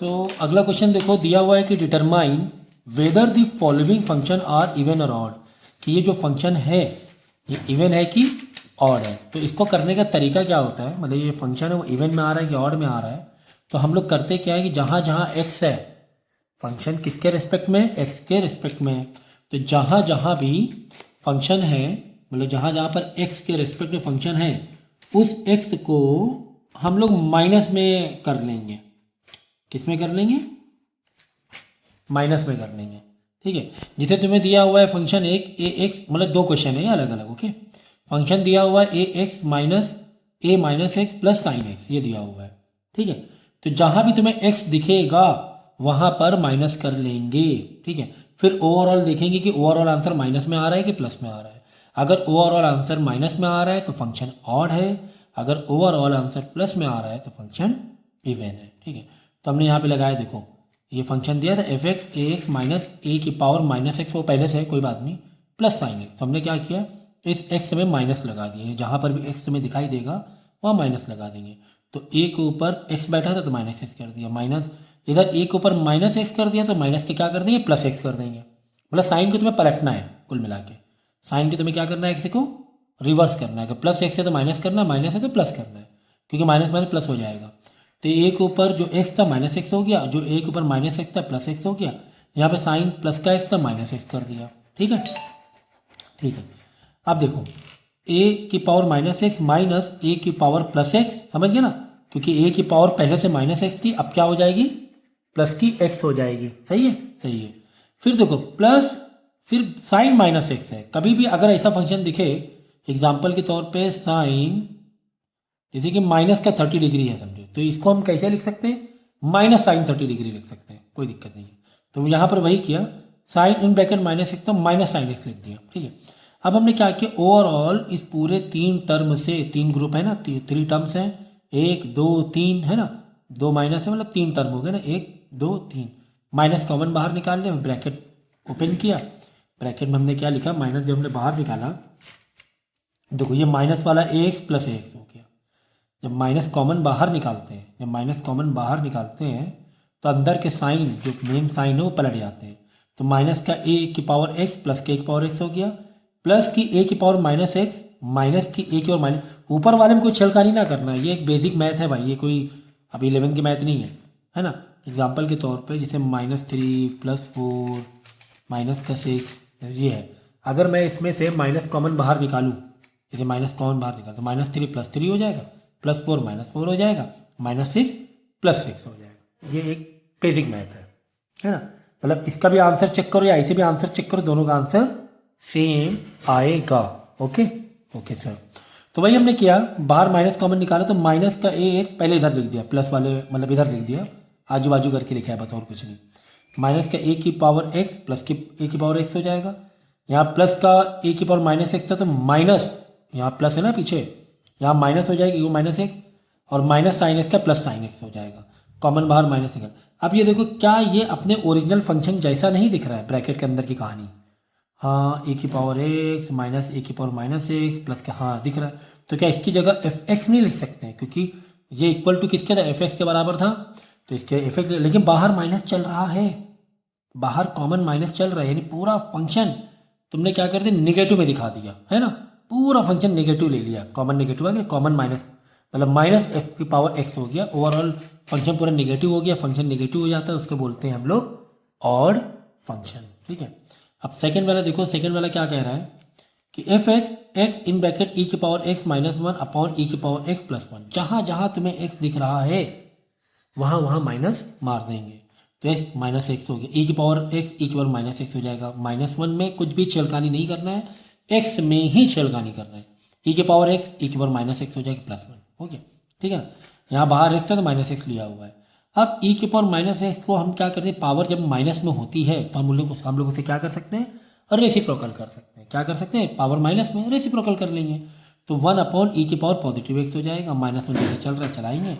अगला क्वेश्चन देखो, दिया हुआ है कि determine whether the following function are even और ऑड, कि ये जो फंक्शन है ये इवन है कि ऑड है। तो इसको करने का तरीका क्या होता है, मतलब ये फंक्शन है वो इवन में आ रहा है कि ऑड में आ रहा है। तो हम लोग करते क्या है कि जहाँ जहाँ एक्स है, फंक्शन किसके रिस्पेक्ट में, एक्स के रिस्पेक्ट में है। तो जहाँ जहाँ भी फंक्शन है, मतलब जहाँ जहाँ पर एक्स के रिस्पेक्ट में फंक्शन है, उस एक्स को हम लोग माइनस में कर लेंगे। किस में कर लेंगे, माइनस में कर लेंगे। ठीक है, जिसे तुम्हें दिया हुआ है फंक्शन एक ए एक्स, मतलब दो क्वेश्चन है अलग अलग। ओके, फंक्शन दिया हुआ है a minus x plus sine x, ये दिया हुआ है। ठीक है, तो जहाँ भी तुम्हें एक्स दिखेगा वहाँ पर माइनस कर लेंगे। ठीक है, फिर ओवरऑल देखेंगे कि ओवरऑल आंसर माइनस में आ रहा है कि प्लस में आ रहा है। अगर ओवरऑल आंसर माइनस में आ रहा है तो फंक्शन ऑड है, अगर ओवरऑल आंसर प्लस में आ रहा है तो फंक्शन इवन है। ठीक है, तो हमने यहाँ पे लगाया, देखो ये फंक्शन दिया था एफ एक्स ए एक्स माइनस ए की पावर माइनस एक्स, वो पहले से है कोई बात नहीं, प्लस साइन एक्स। तो हमने क्या किया, इस एक्स में माइनस लगा दिए, जहाँ पर भी एक्स में दिखाई देगा वहाँ माइनस लगा देंगे। तो ए के ऊपर एक्स बैठा था तो माइनस एक्स कर दिया, माइनस इधर ए के ऊपर माइनस एक्स कर दिया तो माइनस के क्या कर देंगे, प्लस एक्स कर देंगे। मतलब साइन को तुम्हें पलटना है, कुल मिला के साइन को तुम्हें क्या करना है, एक्स को रिवर्स करना है। अगर प्लस एक्स है तो माइनस करना है, माइनस है तो प्लस करना है, क्योंकि माइनस माइनस प्लस हो जाएगा। तो ए के ऊपर जो एक्स था माइनस एक्स हो गया, जो ए के ऊपर माइनस एक्स था प्लस एक्स हो गया, यहाँ पे साइन प्लस का एक्स था माइनस एक्स कर दिया। ठीक है, ठीक है, अब देखो ए की पावर माइनस एक्स माइनस ए की पावर प्लस एक्स, समझ गए ना, क्योंकि ए की पावर पहले से माइनस एक्स थी, अब क्या हो जाएगी, प्लस की एक्स हो जाएगी। सही है, सही है। फिर देखो प्लस, फिर साइन माइनस एक्स है। कभी भी अगर ऐसा फंक्शन दिखे, एग्जाम्पल के तौर पे साइन, जैसे कि माइनस का 30 डिग्री है समझो, तो इसको हम कैसे लिख सकते हैं, माइनस साइन 30 डिग्री लिख सकते हैं, कोई दिक्कत नहीं है। तो यहाँ पर वही किया, sine in bracket minus x तो माइनस साइन एक्स लिख दिया। ठीक है, अब हमने क्या किया, ओवरऑल इस पूरे तीन टर्म से, तीन ग्रुप है ना, थ्री टर्म्स हैं, एक दो तीन है ना, दो माइनस है मतलब तीन टर्म हो गए ना, एक दो तीन, माइनस कॉमन बाहर निकाल लिया, ब्रैकेट ओपन किया, ब्रैकेट में हमने क्या लिखा, माइनस जब हमने बाहर निकाला, देखो ये माइनस वाला ए एक्स प्लस ए एक्स हो गया। जब माइनस कॉमन बाहर निकालते हैं, जब माइनस कॉमन बाहर निकालते हैं तो अंदर के साइन, जो मेन साइन है वो पलट जाते हैं। तो माइनस का ए की पावर एक्स प्लस के की पावर एक्स हो गया, प्लस की ए की पावर माइनस एक्स माइनस की ए की पावर माइनस, ऊपर वाले में कोई छेड़खानी ना करना, ये एक बेसिक मैथ है भाई, ये कोई अभी 11 की मैथ नहीं है ना। एग्जाम्पल के तौर पे जैसे -3 +4 माइनस का 6, ये है। अगर मैं इसमें से माइनस कॉमन बाहर निकालूँ, जैसे माइनस कॉमन बाहर निकाल तो -3 +3 हो जाएगा, +4 -4 हो जाएगा, -6 +6 हो जाएगा। ये एक बेसिक मैथ है ना। मतलब इसका भी आंसर चेक करो या ऐसे भी आंसर चेक करो, दोनों का आंसर सेम आएगा। ओके ओके सर, तो वही हमने किया, बाहर माइनस कॉमन निकाला तो माइनस का ए एक्स पहले इधर लिख दिया, प्लस वाले मतलब इधर लिख दिया, आजू बाजू करके लिखा है बस, और कुछ नहीं। माइनस का ए की पावर एक्स प्लस की ए की पावर एक्स हो जाएगा, यहाँ प्लस का ए की पावर माइनस एक्स था तो माइनस, यहाँ प्लस है ना पीछे, यहाँ माइनस हो जाएगी, वो माइनस एक्स, और माइनस साइन एक्स का प्लस साइन एक्स हो जाएगा, कॉमन बाहर माइनस निकल। अब ये देखो, क्या ये अपने ओरिजिनल फंक्शन जैसा नहीं दिख रहा है, ब्रैकेट के अंदर की कहानी, हाँ ए की पावर एक्स माइनस ए की पावर माइनस एक्स प्लस का, हाँ दिख रहा है। तो क्या इसकी जगह एफ एक्स नहीं लिख सकते हैं, क्योंकि ये इक्वल टू किसके था, एफ एक्स के बराबर था, तो इसके एफ एक्स, लेकिन बाहर माइनस चल रहा है, बाहर कॉमन माइनस चल रहा है, यानी पूरा फंक्शन तुमने क्या कर दिया, निगेटिव में दिखा दिया है ना, पूरा फंक्शन नेगेटिव ले लिया, कॉमन नेगेटिव आ गया, कॉमन माइनस मतलब माइनस एफ की पावर एक्स हो गया, ओवरऑल फंक्शन पूरा नेगेटिव हो गया। फंक्शन नेगेटिव हो जाता है उसको बोलते हैं हम लोग ऑड फंक्शन। ठीक है, अब सेकंड वाला देखो, सेकंड वाला क्या कह रहा है कि F x in bracket E की पावर एक्स -1 अपॉन ई की पावर एक्स +1, जहाँ जहाँ तुम्हें एक्स दिख रहा है वहाँ वहाँ माइनस मार देंगे, तो एक्स -x हो गया, ई की पावर एक्स ई की पावर -x हो जाएगा। -1 में कुछ भी छेड़खानी नहीं करना है, एक्स में ही छेड़खानी करना है, ई की पावर एक्स ई की पावर -x हो जाएगी, +1 हो गया। ठीक है ना, यहाँ बाहर एक्स है तो -x लिया हुआ है। अब ई की पावर -x को हम क्या करते हैं, पावर जब माइनस में होती है तो हम लोग उसे क्या कर सकते हैं, रेसिप्रोकल कर सकते हैं। क्या कर सकते हैं, पावर माइनस में रेसिप्रोकल कर लेंगे, तो 1 अपॉन ई की पावर पॉजिटिव एक्स हो जाएगा, -1 जैसे चल रहा है चलाएंगे,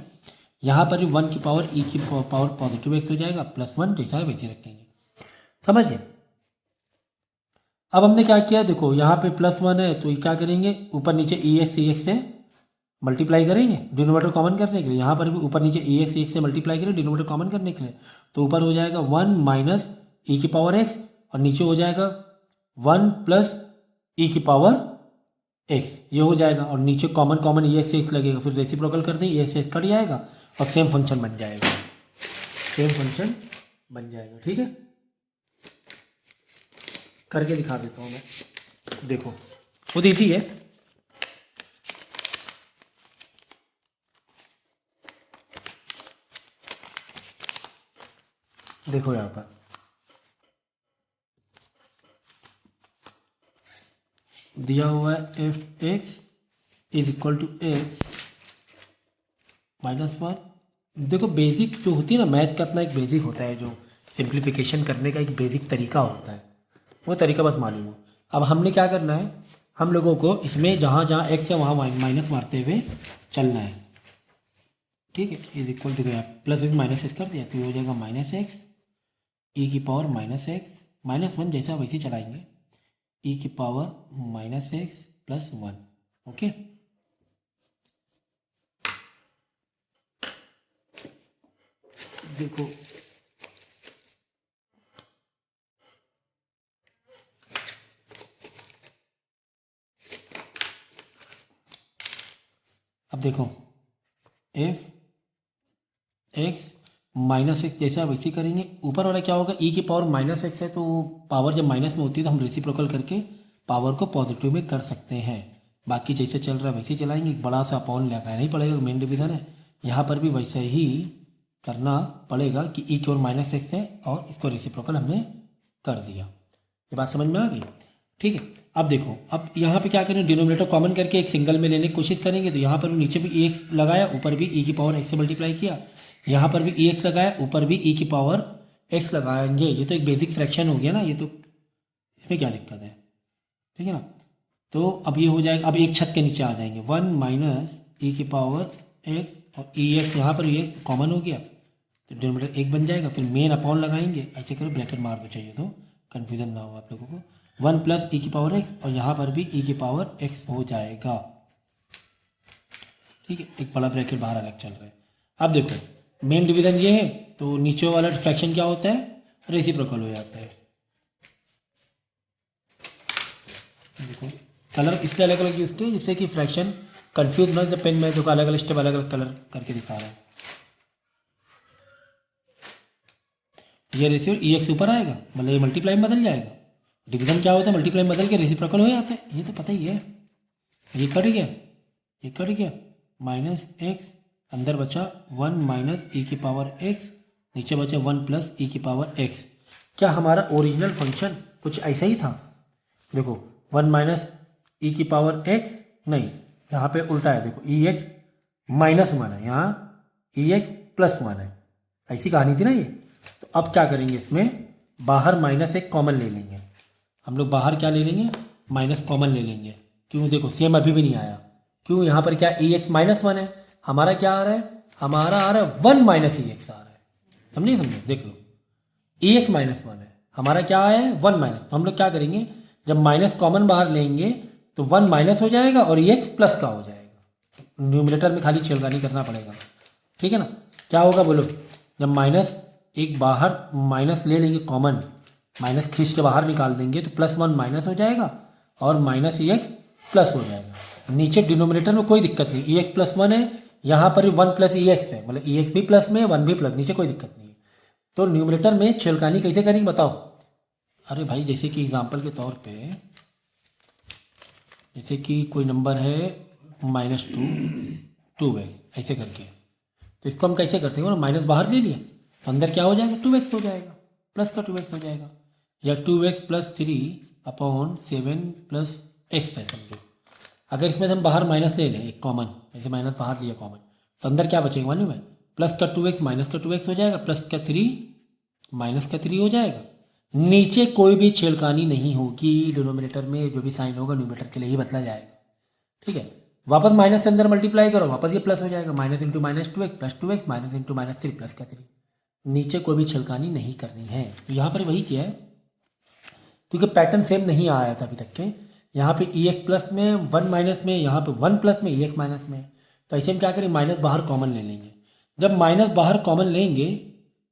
यहाँ पर भी 1 की पावर ई की पावर पॉजिटिव एक्स हो जाएगा, +1 जैसा है वैसे रखेंगे, समझिए। अब हमने क्या किया, देखो यहाँ पे +1 है तो ये क्या करेंगे, ऊपर नीचे ई एक्स से मल्टीप्लाई करेंगे डिनोमिनेटर कॉमन करने के लिए, यहाँ पर भी ऊपर नीचे ई एक्स एक से मल्टीप्लाई करें डिनोमिनेटर कॉमन करने के लिए, तो ऊपर हो जाएगा 1 माइनस ई की पावर एक्स और नीचे हो जाएगा 1 प्लस ई की पावर एक्स, ये हो जाएगा। और नीचे कॉमन कॉमन ई एक्स एक्स लगेगा, फिर रेसिप्रोकल कर दें ई एक्स एक्स कट जाएगा और सेम फंक्शन बन जाएगा, सेम फंक्शन बन जाएगा। ठीक है, करके दिखा देता हूँ मैं, देखो खुद ईजी है। देखो यहाँ पर दिया हुआ है f x is equal to x minus 1। देखो बेसिक जो होती है ना मैथ का, अपना एक बेसिक होता है जो सिंप्लीफिकेशन करने का एक बेसिक तरीका होता है, वो तरीका बस मालूम हो। अब हमने क्या करना है, हम लोगों को इसमें जहाँ जहाँ एक्स है वहाँ माइनस मारते हुए चलना है। ठीक है, is equal to plus x minus x कर दिया तो ये हो जाएगा माइनस एक्स ई की पावर माइनस एक्स माइनस 1 जैसा वैसे चलाएंगे, ई की power minus x plus 1। Okay, देखो अब देखो एफ एक्स माइनस एक्स जैसा वैसे करेंगे, ऊपर वाला क्या होगा ई की पावर माइनस एक्स है तो पावर जब माइनस में होती है तो हम रेसिप्रोकल करके पावर को पॉजिटिव में कर सकते हैं। बाकी जैसे चल रहा है वैसे चलाएंगे, एक बड़ा सा अपॉन लगाना ही पड़ेगा, मेन डिवीज़न है, यहाँ पर भी वैसे ही करना पड़ेगा कि ई की ओर माइनस एक्स है और इसको रेसिप्रोकल हमने कर दिया। ये बात समझ में आ गई? ठीक है, अब देखो अब यहाँ पे क्या करें, डिनोमिनेटर कॉमन करके एक सिंगल में लेने की कोशिश करेंगे, तो यहाँ पर नीचे भी ई एक्स लगाया, ऊपर भी ई की पावर एक्स से मल्टीप्लाई किया, यहाँ पर भी ई एक्स लगाया, ऊपर भी ई की पावर एक्स लगाएंगे। ये तो एक बेसिक फ्रैक्शन हो गया ना, ये तो इसमें क्या दिक्कत है? ठीक है ना, तो अब ये हो जाएगा, अब एक छत के नीचे आ जाएंगे, 1 माइनस ई की पावर एक्स और ई एक्स, यहाँ पर ई एक्स कॉमन हो गया तो डिनोमिनेटर एक बन जाएगा, फिर मेन अपॉन लगाएंगे, ऐसे करो ब्रैकेट मार दो चाहिए तो कन्फ्यूज़न ना हो आप लोगों को, 1 प्लस ई की पावर एक्स और यहाँ पर भी ई की पावर एक्स हो जाएगा। ठीक है, एक बड़ा ब्रैकेट बाहर अलग चल रहा है। अब देखो मेन डिवीज़न ये है तो नीचे वाला फ्रैक्शन क्या होता है, रेसिप्रोकल हो जाता है। देखो कलर इसलिए अलग अलग यूज किए जिससे कि फ्रैक्शन कंफ्यूज ना हो, जब पेन में देखो अलग अलग स्टेप अलग अलग कलर करके दिखा रहा है। ये रेसियो ई एक्स ऊपर आएगा, मतलब ये मल्टीप्लाई में बदल जाएगा। डिवीजन क्या होता है, मल्टीप्लाई में बदल के रेसिप्रोकल हो जाता है, ये तो पता ही है। ये कट गया, ये कट गया, माइनस एक्स, अंदर बचा 1 माइनस ई की पावर एक्स, नीचे बचा 1 प्लस ई की पावर एक्स। क्या हमारा ओरिजिनल फंक्शन कुछ ऐसा ही था? देखो 1 माइनस ई की पावर एक्स, नहीं यहाँ पे उल्टा है, देखो ई एक्स माइनस 1 है, यहाँ ई एक्स प्लस 1 है, ऐसी कहानी थी ना ये। तो अब क्या करेंगे, इसमें बाहर माइनस एक कॉमन ले लेंगे हम लोग, बाहर क्या ले लेंगे, माइनस कॉमन ले लेंगे। क्यों, देखो सेम अभी भी नहीं आया, क्यों, यहाँ पर क्या ई एक्स माइनस 1 है, हमारा क्या आ रहा है, हमारा आ रहा है 1 माइनस ई एक्स आ रहा है, समझे, देख लो ई एक्स माइनस 1 है, हमारा क्या आया है 1 माइनस। तो हम लोग क्या करेंगे, जब माइनस कॉमन बाहर लेंगे तो 1 माइनस हो जाएगा और ई एक्स प्लस का हो जाएगा। न्यूमरेटर में खाली छेड़खानी करना पड़ेगा, ठीक है ना। क्या होगा बोलो, जब माइनस एक बाहर माइनस ले लेंगे कॉमन, माइनस खींच के बाहर निकाल देंगे तो +1 माइनस हो जाएगा और माइनस ई एक्स प्लस हो जाएगा। नीचे डिनोमिनेटर में कोई दिक्कत नहीं, ई एक्स प्लस 1 है, यहाँ पर 1 प्लस ई एक्स है, मतलब ई एक्स भी प्लस में 1 भी प्लस, नीचे कोई दिक्कत नहीं है। तो न्यूमरेटर में छेड़खानी कैसे करेंगे बताओ। अरे भाई जैसे कि एग्जाम्पल के तौर पे, जैसे कि कोई नंबर है -2 एक्स, ऐसे करके, तो इसको हम कैसे करते हैं, माइनस बाहर ले लिया तो अंदर क्या हो जाएगा, 2x हो जाएगा, प्लस का 2x हो जाएगा, या 2x प्लस 3/7 प्लस एक्स है समझो। अगर इसमें से हम बाहर माइनस ले लें एक कॉमन, जैसे माइनस बाहर लिया कॉमन, तो अंदर क्या बचेगा मालूम है, प्लस का 2x माइनस का 2x हो जाएगा, प्लस का 3 माइनस का 3 हो जाएगा। नीचे कोई भी छेड़खानी नहीं होगी, डिनोमिनेटर में जो भी साइन होगा न्यूमरेटर के लिए ही बदला जाएगा, ठीक है। वापस माइनस से अंदर मल्टीप्लाई करो, वापस ये प्लस हो जाएगा, minus into minus 2x plus 2x minus into minus 3 plus का 3। नीचे कोई भी छेड़खानी नहीं करनी है। तो यहाँ पर वही किया है, क्योंकि पैटर्न सेम नहीं आया था अभी तक के। यहाँ पे ई एक्स प्लस में 1 माइनस में, यहाँ पे 1 प्लस में ई एक्स माइनस में, तो ऐसे हम क्या करें, माइनस बाहर कॉमन ले लेंगे। जब माइनस बाहर कॉमन लेंगे,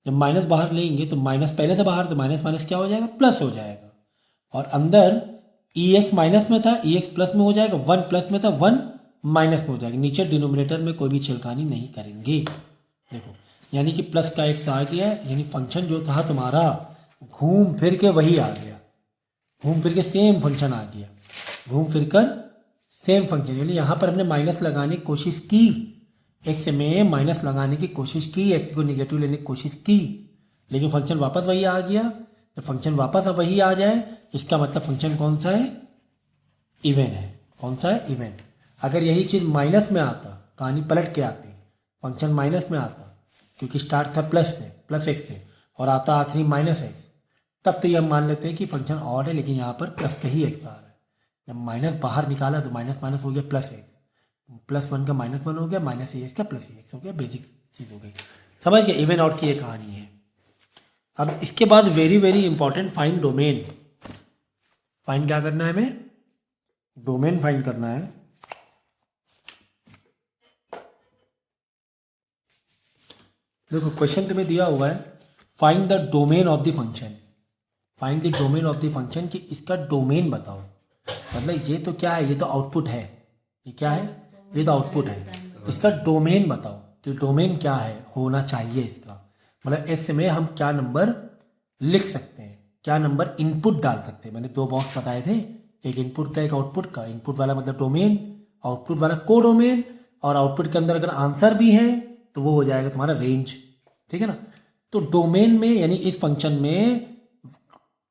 जब माइनस बाहर लेंगे तो माइनस पहले से बाहर, तो माइनस माइनस क्या हो जाएगा, प्लस हो जाएगा। और अंदर ई एक्स माइनस में था, ई एक्स प्लस में हो जाएगा, वन प्लस में था, वन माइनस में हो जाएगा। नीचे डिनोमिनेटर में कोई भी छेड़खानी नहीं करेंगे। देखो यानी कि प्लस का एक्स आ गया, यानी फंक्शन जो था तुम्हारा घूम फिर के वही आ गया, घूम फिर के सेम फंक्शन आ गया, घूम फिर कर सेम फंक्शन। यानी यहाँ पर हमने माइनस लगाने की कोशिश की, एक्स में माइनस लगाने की कोशिश की, एक्स को निगेटिव लेने की कोशिश की, लेकिन फंक्शन वापस वही आ गया। तो फंक्शन वापस अब वही आ जाए, इसका मतलब फंक्शन कौन सा है, इवन है। कौन सा है, इवन। अगर यही चीज़ माइनस में आता, कहानी पलट के आती, फंक्शन माइनस में आता, क्योंकि स्टार्ट था प्लस से, प्लस एक्स से, और आता आखिरी माइनस एक्स, तब तो ये हम मान लेते हैं कि फंक्शन ऑड है, लेकिन यहाँ पर प्लस का ही एक्स आ रहा है। जब माइनस बाहर निकाला तो माइनस माइनस हो गया प्लस एक्स, प्लस वन का माइनस वन हो गया, माइनस ए एक्स का प्लस ए एक्स हो गया, बेसिक चीज़ हो गई। समझ गए, इवन आउट की ये कहानी है। अब इसके बाद very very important, find domain. Find क्या करना है हमें, डोमेन फाइंड करना है। देखो क्वेश्चन तुम्हें दिया हुआ है, find the domain of the function. Find the domain of the function, कि इसका डोमेन बताओ। मतलब ये तो क्या है, ये तो आउटपुट है, ये क्या है, ये तो आउटपुट है। इसका डोमेन बताओ कि डोमेन क्या है, होना चाहिए इसका। मतलब एक्स में हम क्या नंबर लिख सकते हैं, क्या नंबर इनपुट डाल सकते हैं। मैंने दो बॉक्स बताए थे, एक इनपुट का एक आउटपुट का। इनपुट वाला मतलब डोमेन, आउटपुट वाला को डोमेन। और आउटपुट के अंदर अगर आंसर भी है तो वो हो जाएगा तुम्हारा रेंज, ठीक है ना। तो डोमेन में यानी इस फंक्शन में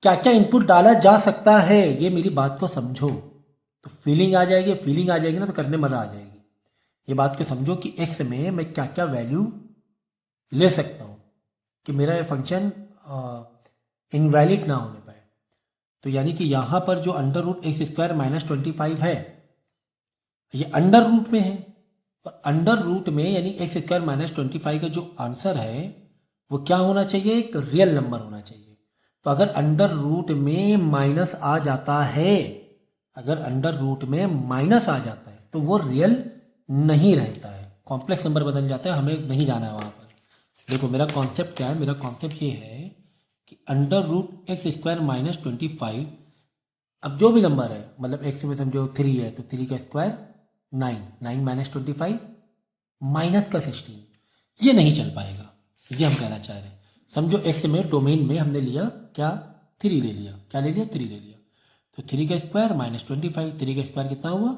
क्या क्या इनपुट डाला जा सकता है, ये मेरी बात को समझो तो फीलिंग आ जाएगी। फीलिंग आ जाएगी ना तो करने मज़ा आ जाएगी। ये बात को समझो कि एक्स में मैं क्या क्या वैल्यू ले सकता हूँ कि मेरा ये फंक्शन इनवैलिड ना होने पाए। तो यानी कि यहाँ पर जो under root x square minus 25 है, ये अंडर रूट में है। और अंडर रूट में यानी एक्स स्क्वायर माइनस 25 का जो आंसर है वो क्या होना चाहिए, एक रियल नंबर होना चाहिए। तो अगर अंडर रूट में माइनस आ जाता है, अगर अंडर रूट में माइनस आ जाता है तो वो रियल नहीं रहता है, कॉम्प्लेक्स नंबर बदल जाता है, हमें नहीं जाना है वहाँ पर। देखो मेरा कॉन्सेप्ट क्या है, मेरा कॉन्सेप्ट ये है कि under root x square minus 25, अब जो भी नंबर है, मतलब एक्स में समझो 3 है तो 3 का स्क्वायर 9, 9 माइनस 25 माइनस का 16, ये नहीं चल पाएगा, ये हम कहना चाह रहे हैं। समझो एक्स में डोमेन में हमने लिया क्या, 3 ले लिया, क्या ले लिया, 3 ले लिया। तो 3 का स्क्वायर माइनस 25, 3 का स्क्वायर कितना हुआ,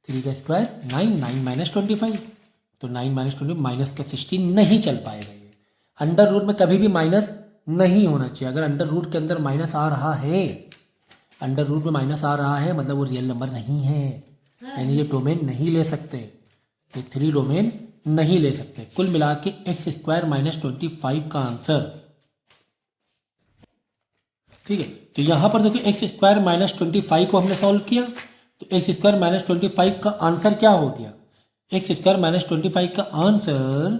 3 का स्क्वायर 9, 9 माइनस 25, तो 9 माइनस 20 माइनस का 16 नहीं चल पाएगा। ये अंडर रूट में कभी भी माइनस नहीं होना चाहिए। अगर अंडर रूट के अंदर माइनस आ रहा है, अंडर रूट में माइनस आ रहा है, मतलब वो रियल नंबर नहीं है, यानी ये डोमेन नहीं ले सकते, ये 3 डोमेन नहीं ले सकते। कुल मिला के एक्स स्क्वायर माइनस 25 का आंसर, ठीक है। तो यहां पर देखो एक्स स्क्वायर माइनस 25 को हमने सॉल्व किया, तो एक्स स्क्वायर माइनस 25 का आंसर क्या हो गया, एक्स स्क्वायर माइनस 25 का आंसर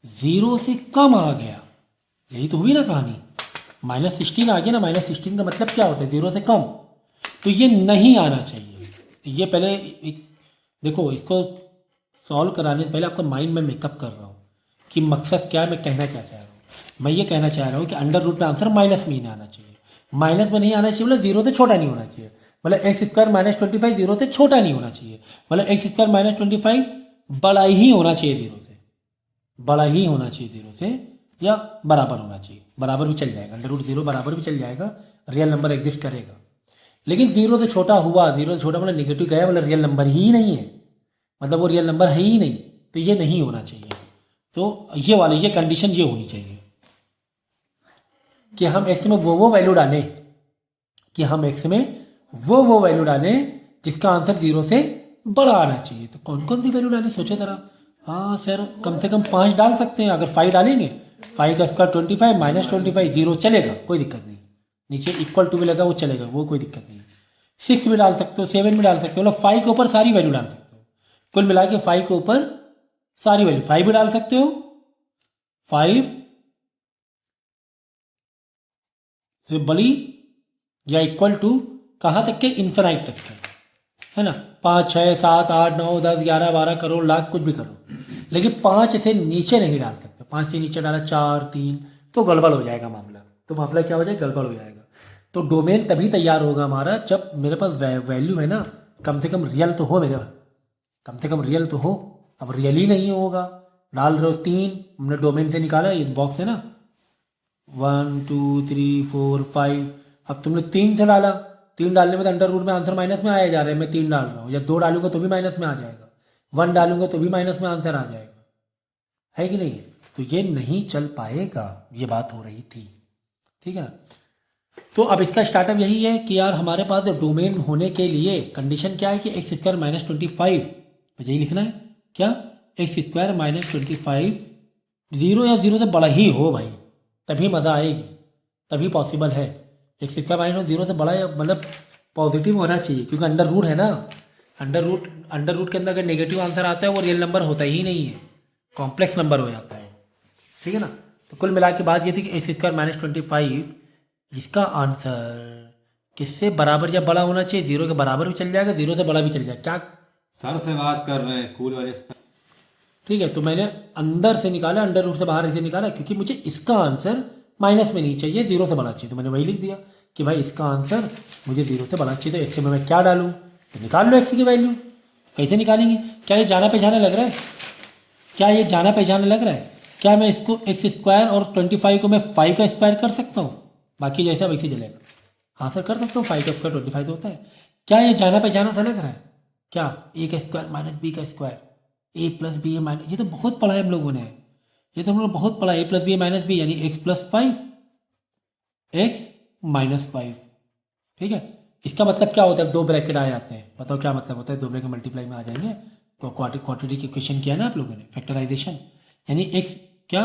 0 से कम आ गया। यही तो हुई ना कहानी, माइनस 16 आ गया ना। माइनस 16 का मतलब क्या होता है, 0 से कम। तो ये नहीं आना चाहिए। ये पहले देखो, इसको सॉल्व कराने से पहले आपका माइंड में मेकअप कर रहा हूँ कि मकसद क्या है, मैं कहना क्या चाह रहा हूँ। मैं ये कहना चाह रहा हूँ कि अंडर रूट में आंसर माइनस में ही नहीं आना चाहिए। माइनस में नहीं आना चाहिए मतलब 0 से छोटा नहीं होना चाहिए। मतलब एक्स स्क्वायर माइनस 25 0 से छोटा नहीं होना चाहिए। मतलब एक्स स्क्वायर माइनस 25 बड़ा ही होना चाहिए 0 से, बड़ा ही होना चाहिए 0 से, या बराबर होना चाहिए। बराबर भी चल जाएगा, अंडर रूट 0 बराबर भी चल जाएगा, रियल नंबर एग्जिस्ट करेगा। लेकिन 0 से छोटा हुआ, 0 से छोटा मतलब नेगेटिव गया, मतलब रियल नंबर ही नहीं है, मतलब वो रियल नंबर है ही नहीं, तो ये नहीं होना चाहिए। तो ये वाली ये कंडीशन ये होनी चाहिए कि हम एक्स में वो वैल्यू डालें, कि हम एक्स में वो वैल्यू डालें जिसका आंसर 0 से बड़ा आना चाहिए। तो कौन कौन सी वैल्यू डालें, सोचो ज़रा। हाँ सर, कम से कम 5 डाल सकते हैं। अगर 5 डालेंगे, 5 का स्क्वायर 25 माइनस 25 0 चलेगा, कोई दिक्कत नहीं। नीचे इक्वल टू भी लगा, वो चलेगा, वो कोई दिक्कत नहीं। 6 भी डाल सकते हो, 7 भी डाल सकते हो, मतलब 5 के ऊपर सारी वैल्यू डाल सकते हो। कुल मिला के 5 के ऊपर सारी वैल्यू, 5 भी डाल सकते हो, 5 से बड़ी या इक्वल टू कहाँ तक के, इन्फिनाइट तक के, है ना। 5 6 7 8 9 10 11 12 करोड़ लाख कुछ भी करो, लेकिन 5 से नीचे नहीं डाल सकते। 5 से नीचे डाला 4 3 तो गड़बड़ हो जाएगा मामला। तो मामला क्या हो जाएगा, गड़बड़ हो जाएगा। तो डोमेन तभी तैयार होगा हमारा जब मेरे पास वैल्यू है ना, कम से कम रियल तो हो मेरे पास, कम से कम रियल तो हो। अब रियल ही नहीं होगा, डाल रहे हो 3, हमने डोमेन से निकाला, ये बॉक्स है ना 1 2 3 4 5, अब तुमने 3 से डाला, 3 डालने में तो अंडर रूट में आंसर माइनस में आया जा रहा है। मैं 3 डाल रहा हूँ, या 2 डालूंगा तो भी माइनस में आ जाएगा, 1 डालूंगा तो भी माइनस में आंसर आ जाएगा, है कि नहीं। तो ये नहीं चल पाएगा, ये बात हो रही थी, ठीक है ना। तो अब इसका स्टार्टअप यही है कि यार हमारे पास डोमेन होने के लिए कंडीशन क्या है कि एक्स स्क्वायर माइनस 25, यही लिखना है क्या, एक्स स्क्वायर माइनस 25 0 या 0 से बड़ा ही हो भाई, तभी मज़ा आएगी, तभी पॉसिबल है। एक्स स्क्वायर माइनस 0 से बड़ा मतलब पॉजिटिव होना चाहिए, क्योंकि अंडर रूट है ना, अंडर रूट के अंदर अगर नेगेटिव आंसर आता है वो रियल नंबर होता ही नहीं है, कॉम्प्लेक्स नंबर हो जाता है, ठीक है ना। तो कुल मिला के बात ये थी कि एक्स स्क्वायर माइनस 25 इसका आंसर किससे बराबर या बड़ा होना चाहिए, 0 के बराबर भी चल जाएगा, 0 से बड़ा भी चल जाएगा। क्या सर से बात कर रहे हैं स्कूल वाले से। ठीक है, तो मैंने अंदर से निकाला, अंडर रूट से बाहर इसे निकाला, क्योंकि मुझे इसका आंसर माइनस में नहीं चाहिए, 0 से बड़ा चाहिए। तो मैंने वही लिख दिया कि भाई इसका आंसर मुझे 0 से बड़ा चाहिए, तो एक्स में मैं क्या डालूँ, तो निकाल लो एक्स की वैल्यू। कैसे निकालेंगे, क्या ये जाना पहचाना लग रहा है, क्या ये जाना पहचाना लग रहा है, क्या मैं इसको एक्स स्क्वायर और 25 को मैं 5 का स्क्वायर कर सकता हूँ, बाकी जैसा वैसे चलेगा। हाँ सर कर सकता हूँ, 5 का स्क्वायर 25 तो होता है। क्या ये जाना पहचाना सा लग रहा है, क्या ए का स्क्वायर माइनस बी का स्क्वायर, ए प्लस बी ए माइनस, ये तो बहुत पढ़ा है हम लोगों ने, ये तो हम लोग बहुत पढ़ा, ए प्लस बी ए माइनस बी यानी एक्स प्लस 5 एक्स माइनस 5, ठीक है। इसका मतलब क्या होता है, 2 ब्रैकेट आ जाते हैं, बताओ क्या मतलब होता है, 2 ब्रैकेट मल्टीप्लाई में आ जाएंगे। तो क्वाड्रेटिक इक्वेशन किया ना आप लोगों ने, फैक्टराइजेशन, यानी एक्स क्या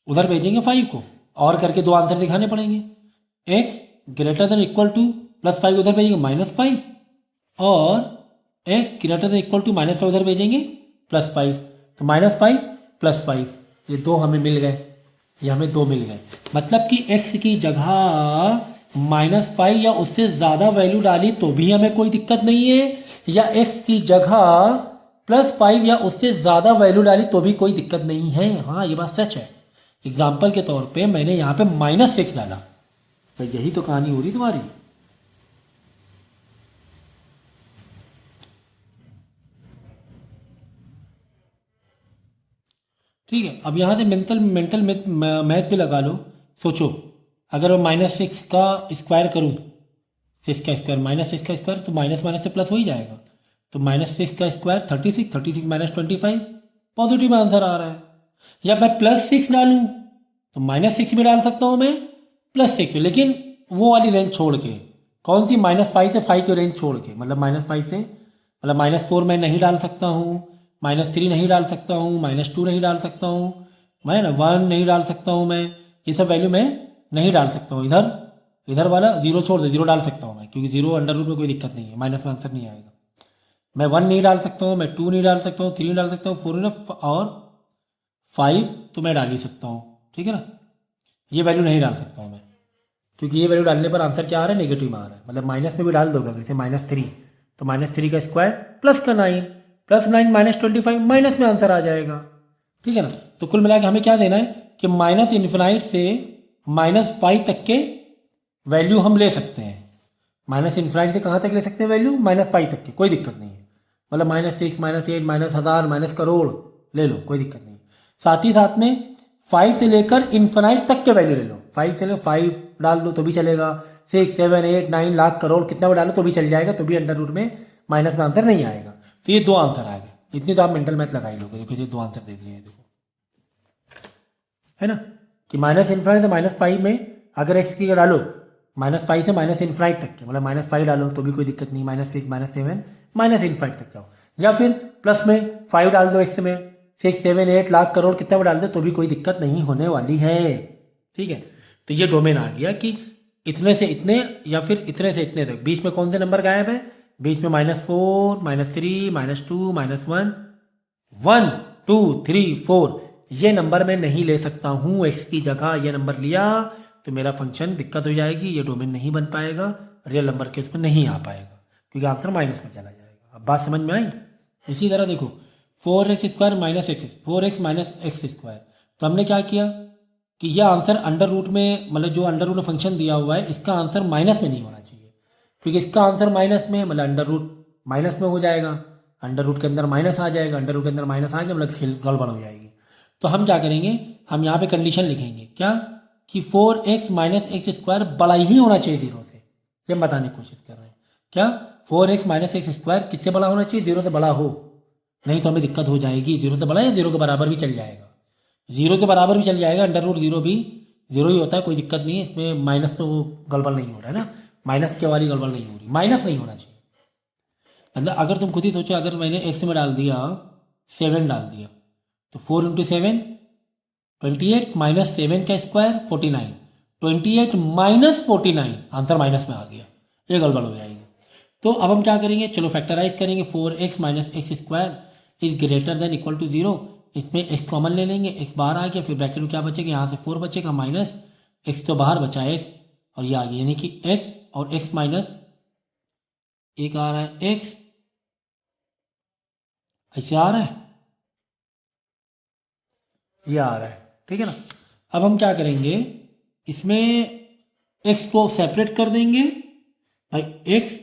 उधर भेजेंगे 5 को, और करके 2 आंसर दिखाने पड़ेंगे। X greater than equal to plus 5 उधर भेजेंगे -5, और x greater than equal to -5 उधर भेजेंगे +5। तो -5 +5 ये 2 हमें मिल गए, ये हमें 2 मिल गए। मतलब कि x की जगह -5 या उससे ज़्यादा वैल्यू डाली तो भी हमें कोई दिक्कत नहीं है, या x की जगह +5 या उससे ज़्यादा वैल्यू डाली तो भी कोई दिक्कत नहीं है। हाँ ये बात सच है। एग्जाम्पल के तौर पे मैंने यहाँ पे -6 डाला, तो यही तो कहानी हो रही तुम्हारी। ठीक है, अब यहाँ से मेंटल मैथ भी लगा लो। सोचो अगर मैं -6 का स्क्वायर करूँ, 6 का स्क्वायर -6 का स्क्वायर, तो माइनस माइनस से प्लस हो ही जाएगा। तो -6 का स्क्वायर 36, 36 माइनस 25 पॉजिटिव आंसर आ रहा है। या मैं +6 डालूँ तो -6 भी डाल सकता हूँ मैं, +6 भी, लेकिन वो वाली रेंज छोड़ के, कौन सी, -5 से 5 की रेंज छोड़ के, मतलब -5 से मतलब -4 मैं नहीं डाल सकता हूँ, -3 नहीं डाल सकता हूँ, -2 नहीं डाल सकता हूँ, मैं ना 1 नहीं डाल सकता हूँ मैं, ये सब वैल्यू मैं नहीं डाल सकता हूँ। इधर वाला 0 छोड़ दे, 0 डाल सकता हूँ मैं, क्योंकि 0 अंडर रूट में कोई दिक्कत नहीं है, माइनस में आंसर नहीं आएगा। मैं 1 नहीं डाल सकता हूँ, मैं 2 नहीं डाल सकता हूँ, 3 नहीं डाल सकता हूँ, 4 और 5 तो मैं डाल ही सकता हूँ, ठीक है ना। ये वैल्यू नहीं डाल सकता हूँ मैं, क्योंकि ये वैल्यू डालने पर आंसर क्या आ रहा है, नेगेटिव में आ रहा है। मतलब माइनस में भी डाल दोगे, जैसे -3, तो -3 का स्क्वायर प्लस का 9, +9 -25 माइनस में आंसर आ जाएगा, ठीक है ना। तो कुल मिला के हमें क्या देना है कि -∞ से -5 तक के वैल्यू हम ले सकते हैं। -∞ से कहाँ तक ले सकते हैं वैल्यू, -5 तक के, कोई दिक्कत नहीं है। मतलब -6 -8 -1000 -करोड़ ले लो, कोई दिक्कत नहीं। साथ ही साथ में 5 से लेकर इन्फिनाइट तक के वैल्यू ले लो, 5 से लेकर 5 डाल दो तो भी चलेगा, 6 7 8 9 लाख करोड़ कितना भी डालो तो भी चल जाएगा, तो भी अंडर रूट में माइनस में आंसर नहीं आएगा। तो ये 2 आंसर आ गए, इतनी तो आप मेंटल मैथ लगा ही लोगे। देखो ये 2 आंसर दे दिए हैं, देखो है ना, कि -∞ से -5 में अगर एक्स की डालो, -5 से -∞ तक के, मतलब -5 डालो तो भी कोई दिक्कत नहीं, -6 -7 -∞ तक जाओ, या फिर प्लस में 5 डाल दो एक्स में, 6 7 8 लाख करोड़ कितना भी डाल दो तो भी कोई दिक्कत नहीं होने वाली है, ठीक है। तो ये डोमेन आ गया कि इतने से इतने या फिर इतने से इतने तक, बीच में कौन से नंबर गायब है, बीच में -4 -3 -2 -1 1 2 3 4 ये नंबर मैं नहीं ले सकता हूँ। एक्स की जगह ये नंबर लिया तो मेरा फंक्शन दिक्कत हो जाएगी, ये डोमेन नहीं बन पाएगा, रियल नंबर के उसमें नहीं आ पाएगा। क्योंकि आंसर माइनस में चला जाएगा। अब बात समझ में आई। इसी तरह देखो 4x² minus x 4x minus x square, तो हमने क्या किया कि यह आंसर अंडर रूट में, मतलब जो अंडर रूट में फंक्शन दिया हुआ है इसका आंसर माइनस में नहीं होना चाहिए, क्योंकि इसका आंसर माइनस में, मतलब अंडर रूट माइनस में हो जाएगा, अंडर रूट के अंदर माइनस आ जाएगा, अंडर रूट के अंदर माइनस आ गया मतलब फिर गड़बड़ हो जाएगी। तो हम क्या करेंगे, हम यहाँ पे कंडीशन लिखेंगे क्या कि 4x माइनस एक्स स्क्वायर बड़ा ही होना चाहिए 0 से। ये हम बताने की कोशिश कर रहे हैं क्या 4x माइनस एक्स स्क्वायर किससे बड़ा होना चाहिए, 0 से बड़ा हो, नहीं तो हमें दिक्कत हो जाएगी। 0 से बड़ा या 0 के बराबर भी चल जाएगा, 0 के बराबर भी चल जाएगा, अंडर रूट 0 भी 0 ही होता है, कोई दिक्कत नहीं है इसमें। माइनस तो वो गड़बड़ नहीं हो रहा है ना, माइनस के वाली गड़बड़ नहीं हो रही, माइनस नहीं होना चाहिए। मतलब अगर तुम खुद ही सोचो, अगर मैंने एक्स में डाल दिया 7 डाल दिया तो 4 × 7 28 माइनस 7 का स्क्वायर 49, 28 माइनस 49 आंसर माइनस में आ गया, ये गड़बड़ हो जाएगी। तो अब हम क्या करेंगे, चलो फैक्टराइज करेंगे। 4x minus x square is greater than equal to 0, इसमें x कॉमन ले लेंगे, x बाहर आ गया, फिर ब्रैकेट में क्या बचेगा, यहाँ से 4 बचेगा माइनस x तो बाहर बचा x और ये आ गया, यानी कि x और x माइनस एक आ रहा है x, ऐसे आ रहा है, ये आ रहा है, ठीक है ना। अब हम क्या करेंगे, इसमें x को सेपरेट कर देंगे भाई, x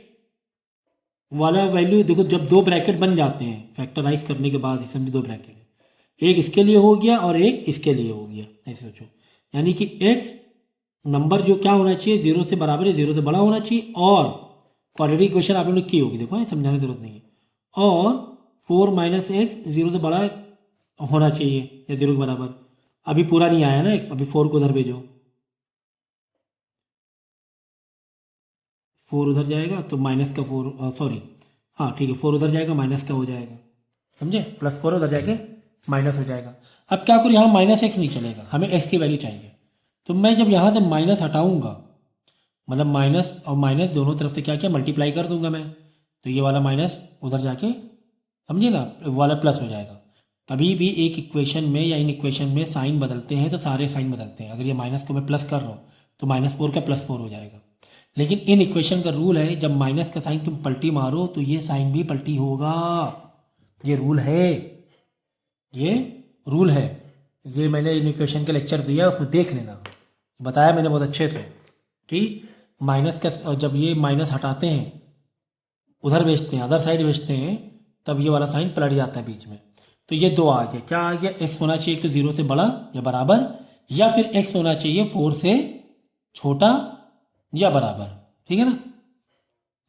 वाला वैल्यू देखो, जब दो ब्रैकेट बन जाते हैं फैक्टराइज करने के बाद, इसमें भी दो ब्रैकेट है, एक इसके लिए हो गया और एक इसके लिए हो गया, ऐसे सोचो, यानी कि x नंबर जो क्या होना चाहिए 0 से बराबर है, 0 से बड़ा होना चाहिए, और क्वाड्रेटिक इक्वेशन आप लोगों ने की होगी, देखो समझाने की जरूरत नहीं है, और 4 माइनस एक्स 0 से बड़ा होना चाहिए या 0 के बराबर। अभी पूरा नहीं आया ना x, अभी 4 को उधर भेजो, 4 उधर जाएगा तो माइनस का 4, सॉरी हाँ ठीक है, 4 उधर जाएगा माइनस का हो जाएगा, समझे, +4 उधर जाके माइनस हो जाएगा। अब क्या करूँ, यहाँ माइनस एक्स नहीं चलेगा, हमें x की वैल्यू चाहिए, तो मैं जब यहाँ से माइनस हटाऊँगा, मतलब माइनस और माइनस दोनों तरफ से क्या क्या मल्टीप्लाई कर दूंगा मैं, तो ये वाला माइनस उधर जाके, समझिए ना, वाला प्लस हो जाएगा। कभी भी एक इक्वेशन में या इन इक्वेशन में साइन बदलते हैं तो सारे साइन बदलते हैं, अगर ये माइनस को मैं प्लस कर रहा हूँ तो -4 का +4 हो जाएगा, लेकिन इन इक्वेशन का रूल है जब माइनस का साइन तुम पलटी मारो तो ये साइन भी पलटी होगा, ये रूल है, ये रूल है, ये मैंने इन इक्वेशन का लेक्चर दिया उसमें देख लेना, बताया मैंने बहुत अच्छे से कि माइनस का जब ये माइनस हटाते हैं उधर भेजते हैं, अदर साइड भेजते हैं, तब ये वाला साइन पलट जाता है बीच में। तो ये दो आ गया, क्या आ गया, x होना चाहिए तो 0 से बड़ा या बराबर, या फिर x होना चाहिए 4 से छोटा या बराबर, ठीक है ना,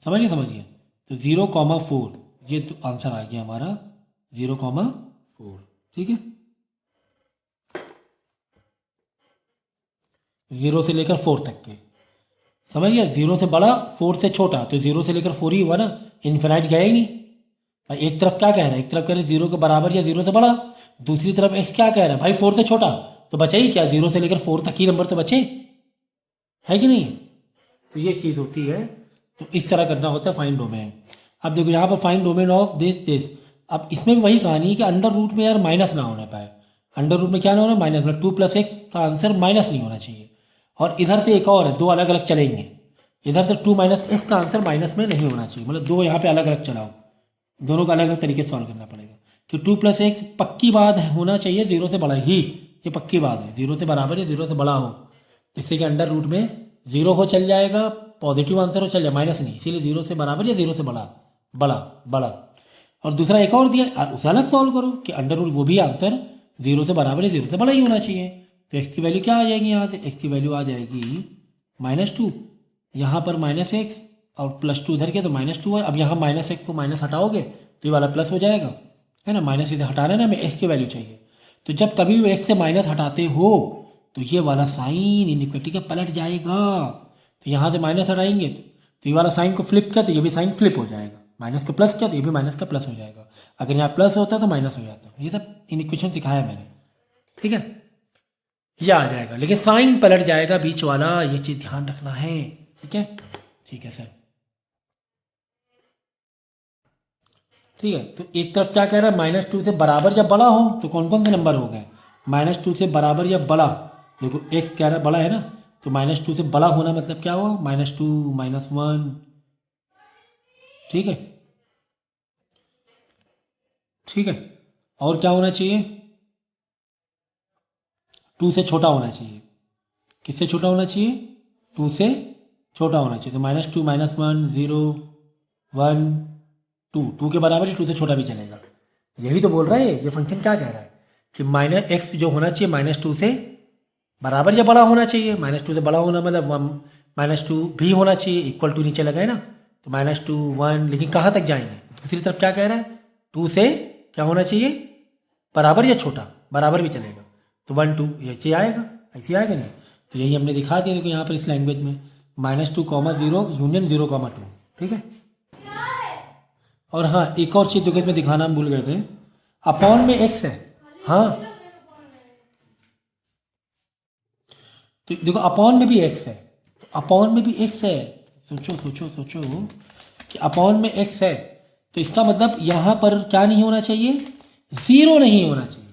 समझिए। तो 0,4 ये तो आंसर आ गया हमारा 0,4, ठीक है, 0 से लेकर 4 तक के, समझ गया, 0 से बड़ा 4 से छोटा, तो 0 से लेकर 4 ही हुआ ना, इन्फिनाइट गया ही नहीं भाई। एक तरफ क्या कह रहा है, एक तरफ कह रहे 0 के बराबर या 0 से बड़ा, दूसरी तरफ x क्या कह रहा है भाई 4 से छोटा, तो बचा ही क्या, 0 से लेकर 4 तक ही नंबर तो बचे, है कि नहीं। तो ये चीज़ होती है, तो इस तरह करना होता है फाइंड डोमेन। अब देखो यहाँ पर फाइंड डोमेन ऑफ दिस, अब इसमें भी वही कहानी है कि अंडर रूट में यार माइनस ना होने पाए, अंडर रूट में क्या ना होना, माइनस, मतलब 2 + x का आंसर माइनस नहीं होना चाहिए, और इधर से एक और है, दो अलग अलग चलेंगे, इधर से 2 - x का आंसर माइनस में नहीं होना चाहिए, मतलब दो यहाँ पे अलग अलग चलाओ, दोनों का अलग अलग तरीके से सॉल्व करना पड़ेगा कि 2 + x पक्की बात है होना चाहिए 0 से बड़ा ही, ये पक्की बात है, 0 से बराबर या 0 से बड़ा हो, जिससे कि अंडर रूट में 0 हो चल जाएगा, पॉजिटिव आंसर हो चल जाए, माइनस नहीं, इसीलिए 0 से बराबर या 0 से बड़ा। और दूसरा एक और दिया, उसे अलग सॉल्व करो कि अंडर रूट वो भी आंसर 0 से बराबर या 0 से बड़ा ही होना चाहिए। तो x की वैल्यू क्या आ जाएगी, यहाँ से x की वैल्यू आ जाएगी -2, यहाँ पर -x और +2 इधर के तो -2 है। अब यहाँ -x को माइनस हटाओगे तो ये वाला प्लस हो जाएगा, है ना, माइनस इसे हटाना है ना, हमें x की वैल्यू चाहिए, तो जब कभी भी x से माइनस हटाते हो तो ये वाला साइन इनइक्वालिटी का पलट जाएगा, तो यहाँ से माइनस हटाएंगे तो ये वाला साइन को फ्लिप किया तो ये भी साइन फ्लिप हो जाएगा, माइनस का प्लस किया तो ये भी माइनस का प्लस हो जाएगा, अगर यहाँ प्लस होता तो माइनस हो जाता, ये सब इनइक्वेशन सिखाया मैंने, ठीक है, ये आ जाएगा, लेकिन साइन पलट जाएगा बीच वाला, ये चीज़ ध्यान रखना है, ठीक है, ठीक है सर, ठीक है। तो एक तरफ क्या कह रहा है, -2 से बराबर या बड़ा हो, तो कौन कौन से नंबर हो गए, -2 से बराबर या बड़ा, देखो x कह रहा है बड़ा है ना, तो -2 से बड़ा होना मतलब क्या हुआ, -2 -1 ठीक है, ठीक है। और क्या होना चाहिए? 2 से छोटा होना चाहिए। किससे छोटा होना चाहिए? 2 से छोटा होना चाहिए। तो -2 -1 0 1 2, 2 के बराबर ही 2 से छोटा भी चलेगा। यही तो बोल रहा है ये फंक्शन। क्या कह रहा है कि -x जो होना चाहिए -2 से बराबर या बड़ा होना चाहिए। -2 से बड़ा होना मतलब -2 भी होना चाहिए, इक्वल टू नीचे लगाए ना, तो -2 1। लेकिन कहाँ तक जाएंगे? दूसरी तरफ क्या कह रहा है? 2 से क्या होना चाहिए? बराबर या छोटा? बराबर भी चलेगा। तो 1 2 ऐसे आएगा, ऐसे आएगा नहीं। तो यही हमने दिखा दिया देखो यहाँ पर इस लैंग्वेज में -2, 0 यूनियन 0, 2। ठीक है। और हाँ, एक और चीज़ देखो इसमें दिखाना हम भूल गए थे, अपॉन में x है। हाँ, तो देखो अपॉन में भी x है, तो अपॉन में भी x है। सोचो सोचो सोचो कि अपॉन में x है, तो इसका मतलब यहाँ पर क्या नहीं होना चाहिए? 0 नहीं होना चाहिए।